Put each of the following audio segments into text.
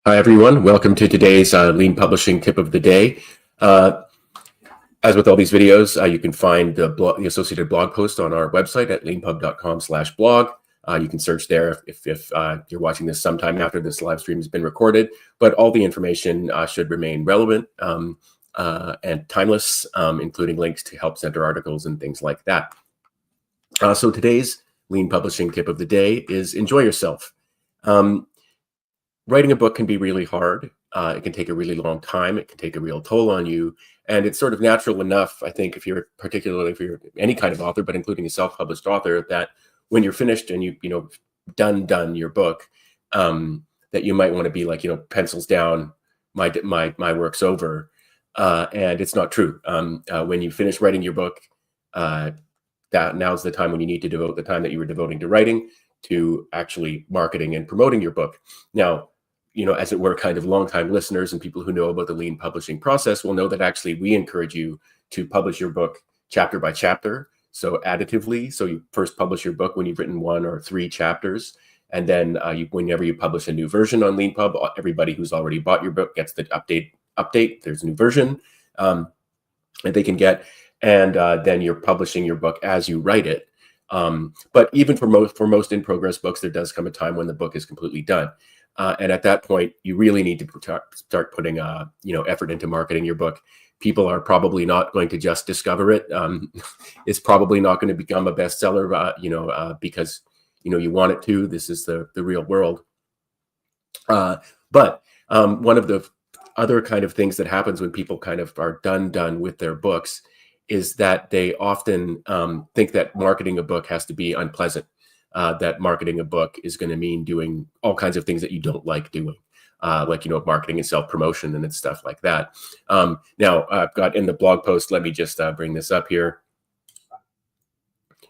Hi, everyone. Welcome to today's Lean Publishing Tip of the Day. As with all these videos, you can find the associated blog post on our website at leanpub.com/blog. You can search there if you're watching this sometime after this live stream has been recorded, but all the information should remain relevant and timeless, including links to help center articles and things like that. So today's Lean Publishing Tip of the Day is enjoy yourself. Writing a book can be really hard. It can take a really long time. It can take a real toll on you. And it's sort of natural enough, I think, particularly if you're any kind of author, but including a self-published author, that when you're finished and you done your book, that you might want to be like, pencils down, my work's over. And it's not true. When you finish writing your book, that now's the time when you need to devote the time that you were devoting to writing to actually marketing and promoting your book. Now, as it were, kind of longtime listeners and people who know about the lean publishing process will know that actually we encourage you to publish your book chapter by chapter. So additively, so you first publish your book when you've written 1 or 3 chapters. And then whenever you publish a new version on LeanPub, everybody who's already bought your book gets the update. There's a new version that they can get. And then you're publishing your book as you write it. But even for most in-progress books, there does come a time when the book is completely done. And at that point, you really need to start putting effort into marketing your book. People are probably not going to just discover it. It's probably not going to become a bestseller, because you want it to. This is the real world. But one of the other kind of things that happens when people kind of are done with their books is that they often think that marketing a book has to be unpleasant. That marketing a book is going to mean doing all kinds of things that you don't like doing, like marketing and self-promotion and stuff like that. Now, I've got in the blog post, let me just bring this up here.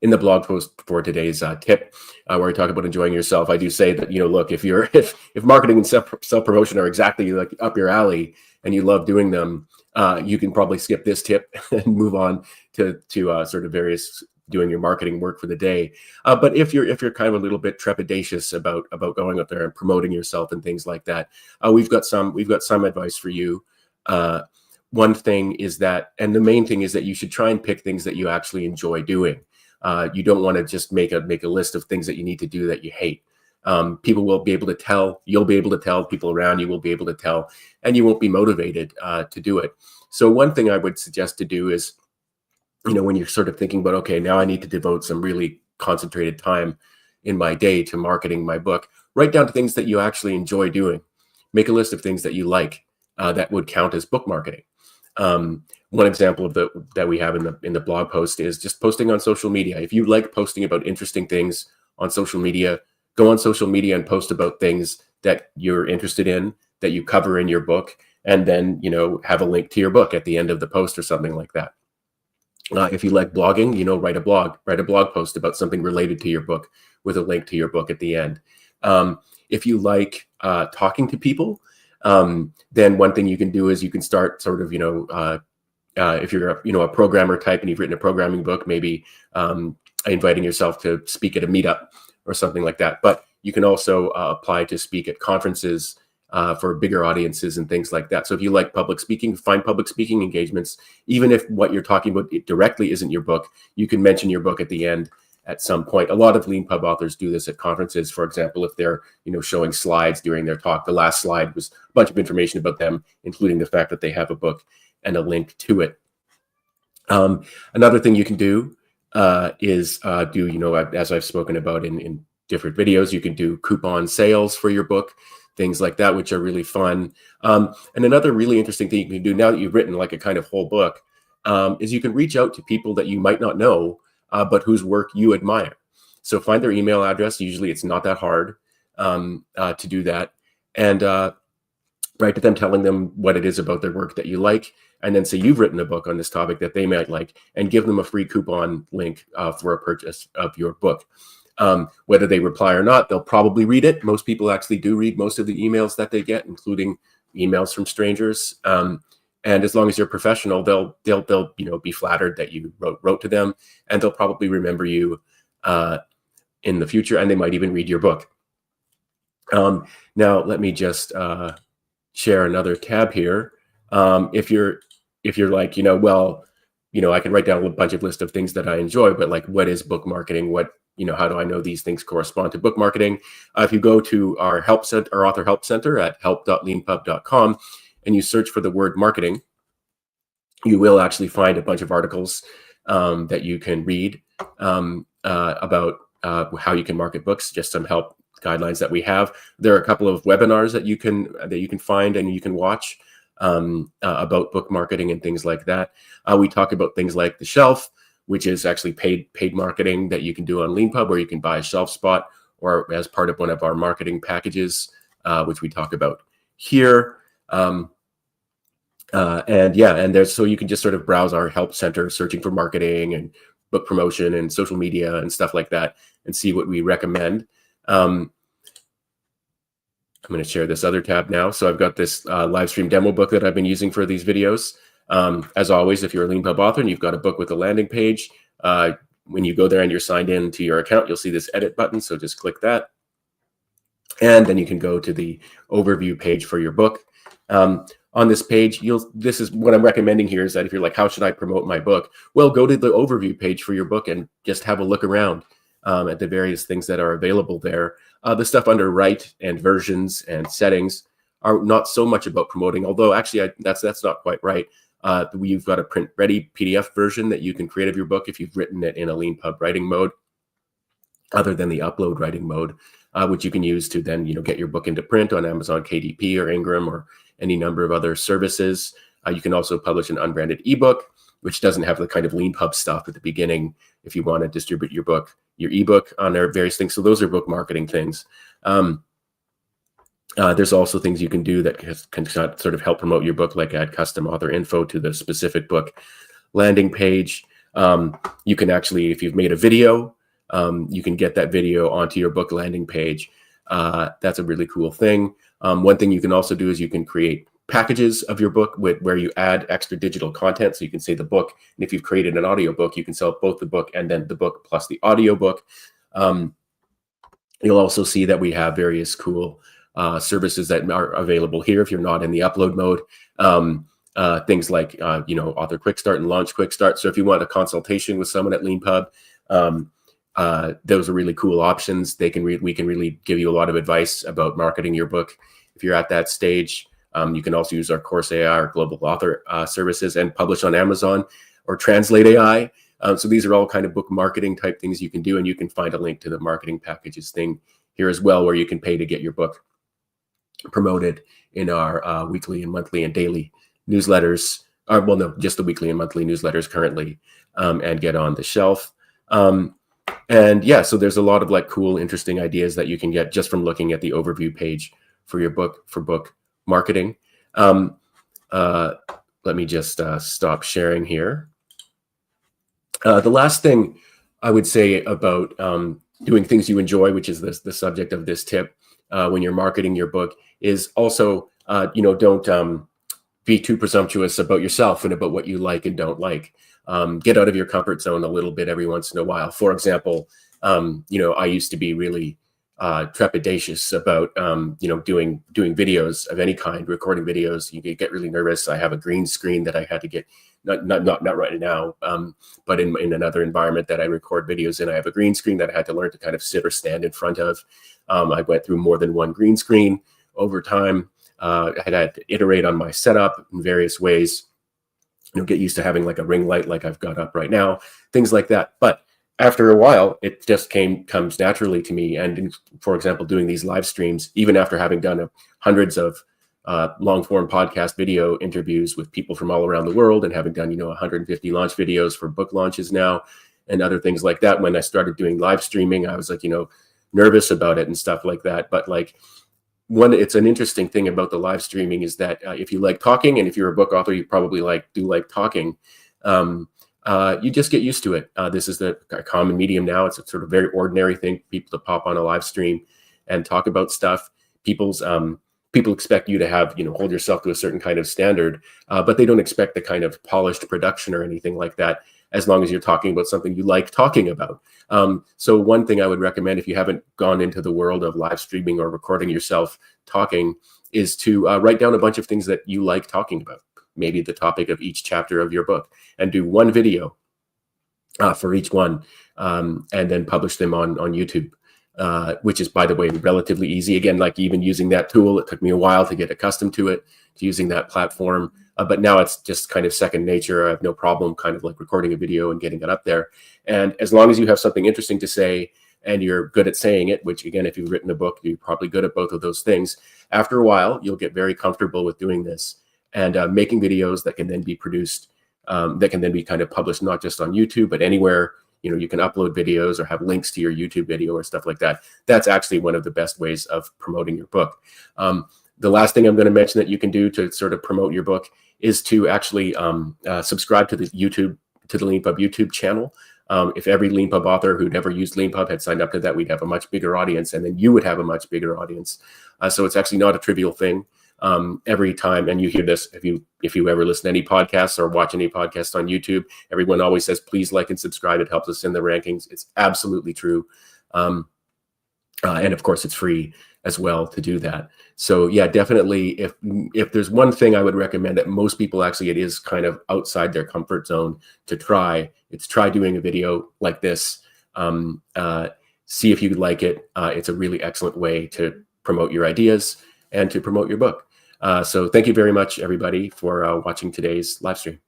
In the blog post for today's tip, where I talk about enjoying yourself, I do say that, look, if marketing and self-promotion are exactly like up your alley and you love doing them, you can probably skip this tip and move on to sort of various doing your marketing work for the day. But if you're kind of a little bit trepidatious about going out there and promoting yourself and things like that, we've got some advice for you. One thing is that, and the main thing is that you should try and pick things that you actually enjoy doing. You don't want to just make a list of things that you need to do that you hate. People will be able to tell, you'll be able to tell, people around you will be able to tell, and you won't be motivated to do it. So one thing I would suggest to do is, when you're sort of thinking about, okay, now I need to devote some really concentrated time in my day to marketing my book, write down to things that you actually enjoy doing. Make a list of things that you like that would count as book marketing. One example of that we have in the blog post is just posting on social media. If you like posting about interesting things on social media, go on social media and post about things that you're interested in, that you cover in your book, and then, have a link to your book at the end of the post or something like that. If you like blogging, write a blog post about something related to your book with a link to your book at the end. If you like talking to people, then one thing you can do is you can start sort of, if you're a programmer type and you've written a programming book, maybe inviting yourself to speak at a meetup or something like that. But you can also apply to speak at conferences for bigger audiences and things like that. So if you like public speaking, find public speaking engagements. Even if what you're talking about directly isn't your book, you can mention your book at the end at some point. A lot of LeanPub authors do this at conferences. For example, if they're showing slides during their talk, the last slide was a bunch of information about them, including the fact that they have a book and a link to it. Another thing you can do is as I've spoken about in different videos, you can do coupon sales for your book, things like that, which are really fun. And another really interesting thing you can do now that you've written like a kind of whole book is you can reach out to people that you might not know, but whose work you admire. So find their email address. Usually it's not that hard to do that. And write to them telling them what it is about their work that you like. And then say you've written a book on this topic that they might like, and give them a free coupon link for a purchase of your book. Whether they reply or not, they'll probably read it. Most people actually do read most of the emails that they get, including emails from strangers. And as long as you're professional, they'll be flattered that you wrote to them, and they'll probably remember you in the future, and they might even read your book. Now let me just share another tab here. If you're like, well, I can write down a bunch of list of things that I enjoy, but like, what is book marketing? What, how do I know these things correspond to book marketing? If you go to our help center, our author help center at help.leanpub.com, and you search for the word marketing, you will actually find a bunch of articles that you can read about how you can market books, just some help guidelines that we have. There are a couple of webinars that you can find and you can watch about book marketing and things like that. We talk about things like the shelf, which is actually paid marketing that you can do on LeanPub, where you can buy a shelf spot or as part of one of our marketing packages, which we talk about here. And there's, so you can just sort of browse our help center, searching for marketing and book promotion and social media and stuff like that, and see what we recommend. I'm going to share this other tab now. So I've got this live stream demo book that I've been using for these videos. As always, if you're a LeanPub author and you've got a book with a landing page, when you go there and you're signed in to your account, you'll see this edit button. So just click that. And then you can go to the overview page for your book. On this page, this is what I'm recommending here, is that if you're like, how should I promote my book? Well, go to the overview page for your book and just have a look around at the various things that are available there. The stuff under write and versions and settings are not so much about promoting, although actually that's not quite right. You've got a print ready PDF version that you can create of your book if you've written it in a LeanPub writing mode, other than the upload writing mode, which you can use to then get your book into print on Amazon KDP or Ingram or any number of other services. You can also publish an unbranded ebook, which doesn't have the kind of LeanPub stuff at the beginning if you want to distribute your ebook on their various things. So those are book marketing things. There's also things you can do that can sort of help promote your book, like add custom author info to the specific book landing page. You can actually, if you've made a video, you can get that video onto your book landing page. That's a really cool thing. One thing you can also do is you can create packages of your book where you add extra digital content. So you can say the book, and if you've created an audio book, you can sell both the book and then the book plus the audio book. You'll also see that we have various cool services that are available here if you're not in the upload mode. Things like author quick start and launch quick start. So if you want a consultation with someone at LeanPub, those are really cool options. We can really give you a lot of advice about marketing your book if you're at that stage. You can also use our Course AI or global author services and publish on Amazon or Translate AI. So these are all kind of book marketing type things you can do, and you can find a link to the marketing packages thing here as well, where you can pay to get your book promoted in our weekly and monthly and daily newsletters. Well, no, just the weekly and monthly newsletters currently, and get on the shelf. And yeah, so there's a lot of like cool, interesting ideas that you can get just from looking at the overview page for your book, for book marketing. Let me just stop sharing here. The last thing I would say about doing things you enjoy, which is the subject of this tip when you're marketing your book, is also, don't be too presumptuous about yourself and about what you like and don't like. Get out of your comfort zone a little bit every once in a while. For example, I used to be really trepidatious about, doing videos of any kind, recording videos. You get really nervous. I have a green screen that I had to get, not right now, but in another environment that I record videos in, I have a green screen that I had to learn to kind of sit or stand in front of. I went through more than one green screen over time. I had to iterate on my setup in various ways. Get used to having like a ring light like I've got up right now, things like that. But after a while, it just comes naturally to me. And for example, doing these live streams, even after having done hundreds of long form podcast video interviews with people from all around the world, and having done 150 launch videos for book launches now and other things like that, when I started doing live streaming, I was like nervous about it and stuff like that. But like, it's an interesting thing about the live streaming is that if you like talking, and if you're a book author, you probably do like talking, you just get used to it. This is a common medium now. It's a sort of very ordinary thing for people to pop on a live stream and talk about stuff. People expect you to have, hold yourself to a certain kind of standard, but they don't expect the kind of polished production or anything like that. as long as you're talking about something you like talking about. So one thing I would recommend, if you haven't gone into the world of live streaming or recording yourself talking, is to write down a bunch of things that you like talking about, maybe the topic of each chapter of your book, and do one video for each one, and then publish them on YouTube, which is, by the way, relatively easy. Again, like even using that tool, it took me a while to get accustomed to it, to using that platform. But now it's just kind of second nature. I have no problem kind of like recording a video and getting it up there. And as long as you have something interesting to say and you're good at saying it, which again, if you've written a book, you're probably good at both of those things. After a while, you'll get very comfortable with doing this and making videos that can then be produced, that can then be kind of published, not just on YouTube, but anywhere. You know, you can upload videos or have links to your YouTube video or stuff like that. That's actually one of the best ways of promoting your book. The last thing I'm going to mention that you can do to sort of promote your book is to actually subscribe to the LeanPub YouTube channel. If every LeanPub author who'd ever used LeanPub had signed up to that, we'd have a much bigger audience, and then you would have a much bigger audience. So it's actually not a trivial thing. Every time, and you hear this if you ever listen to any podcasts or watch any podcasts on YouTube, everyone always says, please like and subscribe. It helps us in the rankings. It's absolutely true. And of course, it's free as well to do that. So yeah, definitely, if there's one thing I would recommend that most people actually, it is kind of outside their comfort zone to try, it's try doing a video like this. See if you like it. It's a really excellent way to promote your ideas and to promote your book. So thank you very much, everybody, for watching today's live stream.